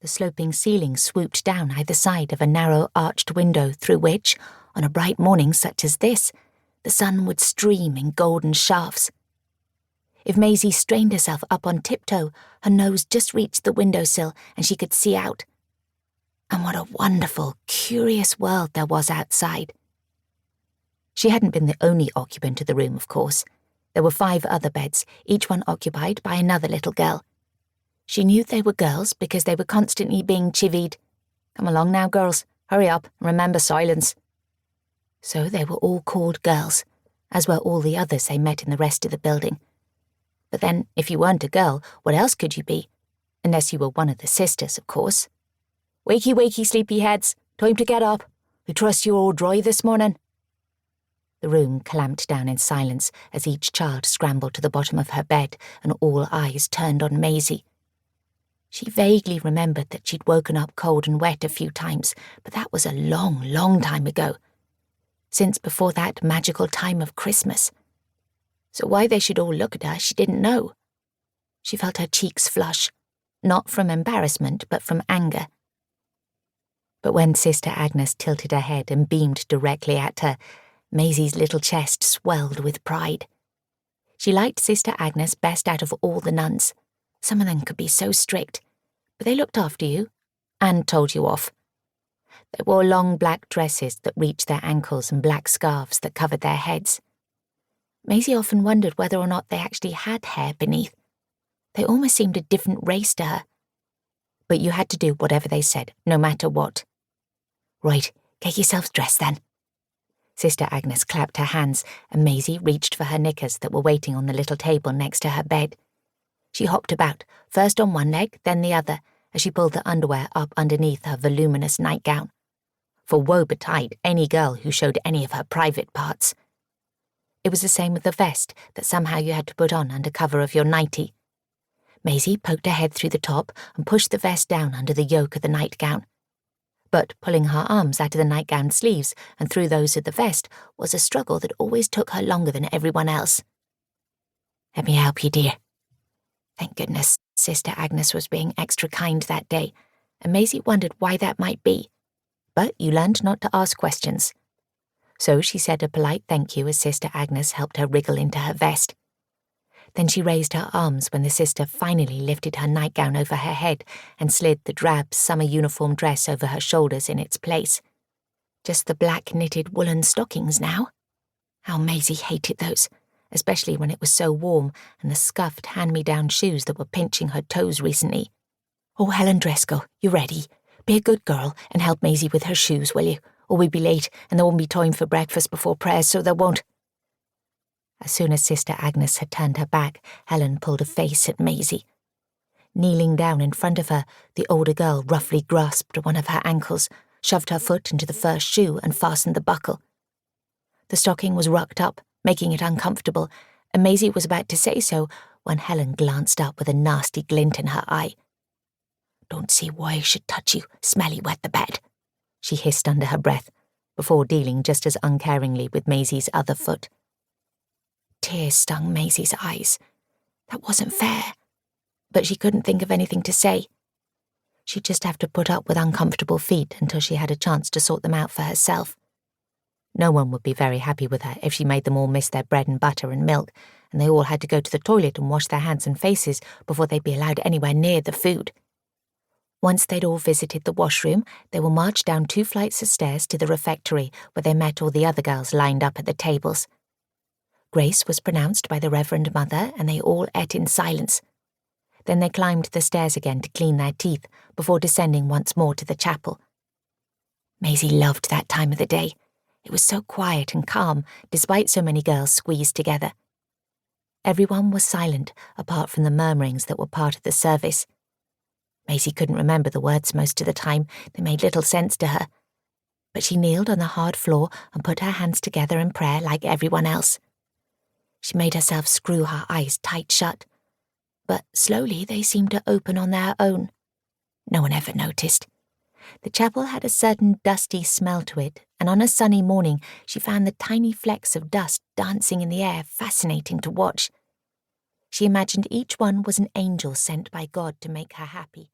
The sloping ceiling swooped down either side of a narrow arched window through which, on a bright morning such as this, the sun would stream in golden shafts. If Maisie strained herself up on tiptoe, her nose just reached the windowsill and she could see out. And what a wonderful, curious world there was outside. She hadn't been the only occupant of the room, of course. There were 5 other beds, each one occupied by another little girl. She knew they were girls because they were constantly being chivied. "Come along now, girls. Hurry up and remember silence." So they were all called girls, as were all the others they met in the rest of the building. But then, if you weren't a girl, what else could you be? Unless you were one of the sisters, of course. "Wakey, wakey, sleepyheads. Time to get up. I trust you're all dry this morning." The room clamped down in silence as each child scrambled to the bottom of her bed and all eyes turned on Maisie. She vaguely remembered that she'd woken up cold and wet a few times, but that was a long, long time ago. Since before that magical time of Christmas. So why they should all look at her, she didn't know. She felt her cheeks flush, not from embarrassment, but from anger. But when Sister Agnes tilted her head and beamed directly at her, Maisie's little chest swelled with pride. She liked Sister Agnes best out of all the nuns. Some of them could be so strict, but they looked after you and told you off. They wore long black dresses that reached their ankles and black scarves that covered their heads. Maisie often wondered whether or not they actually had hair beneath. They almost seemed a different race to her. But you had to do whatever they said, no matter what. "Right, get yourselves dressed then." Sister Agnes clapped her hands, and Maisie reached for her knickers that were waiting on the little table next to her bed. She hopped about, first on one leg, then the other, as she pulled the underwear up underneath her voluminous nightgown. For woe betide any girl who showed any of her private parts. It was the same with the vest that somehow you had to put on under cover of your nightie. Maisie poked her head through the top and pushed the vest down under the yoke of the nightgown. But pulling her arms out of the nightgown sleeves and through those of the vest was a struggle that always took her longer than everyone else. "Let me help you, dear." Thank goodness Sister Agnes was being extra kind that day, and Maisie wondered why that might be. But you learned not to ask questions. So she said a polite thank you as Sister Agnes helped her wriggle into her vest. Then she raised her arms when the sister finally lifted her nightgown over her head and slid the drab summer uniform dress over her shoulders in its place. Just the black knitted woolen stockings now. How Maisie hated those, especially when it was so warm, and the scuffed hand-me-down shoes that were pinching her toes recently. "Oh, Helen Driscoll, you ready? Be a good girl and help Maisie with her shoes, will you? Or we'll be late and there won't be time for breakfast before prayers, so there won't." As soon as Sister Agnes had turned her back, Helen pulled a face at Maisie. Kneeling down in front of her, the older girl roughly grasped one of her ankles, shoved her foot into the first shoe and fastened the buckle. The stocking was rucked up, making it uncomfortable, and Maisie was about to say so when Helen glanced up with a nasty glint in her eye. "Don't see why I should touch you, smelly wet the bed," she hissed under her breath, before dealing just as uncaringly with Maisie's other foot. Tears stung Maisie's eyes. That wasn't fair. But she couldn't think of anything to say. She'd just have to put up with uncomfortable feet until she had a chance to sort them out for herself. No one would be very happy with her if she made them all miss their bread and butter and milk, and they all had to go to the toilet and wash their hands and faces before they'd be allowed anywhere near the food. Once they'd all visited the washroom, they were marched down 2 flights of stairs to the refectory, where they met all the other girls lined up at the tables. Grace was pronounced by the Reverend Mother, and they all ate in silence. Then they climbed the stairs again to clean their teeth, before descending once more to the chapel. Maisie loved that time of the day. It was so quiet and calm, despite so many girls squeezed together. Everyone was silent, apart from the murmurings that were part of the service. Maisie couldn't remember the words most of the time. They made little sense to her. But she kneeled on the hard floor and put her hands together in prayer like everyone else. She made herself screw her eyes tight shut. But slowly they seemed to open on their own. No one ever noticed. The chapel had a certain dusty smell to it, and on a sunny morning she found the tiny flecks of dust dancing in the air fascinating to watch. She imagined each one was an angel sent by God to make her happy.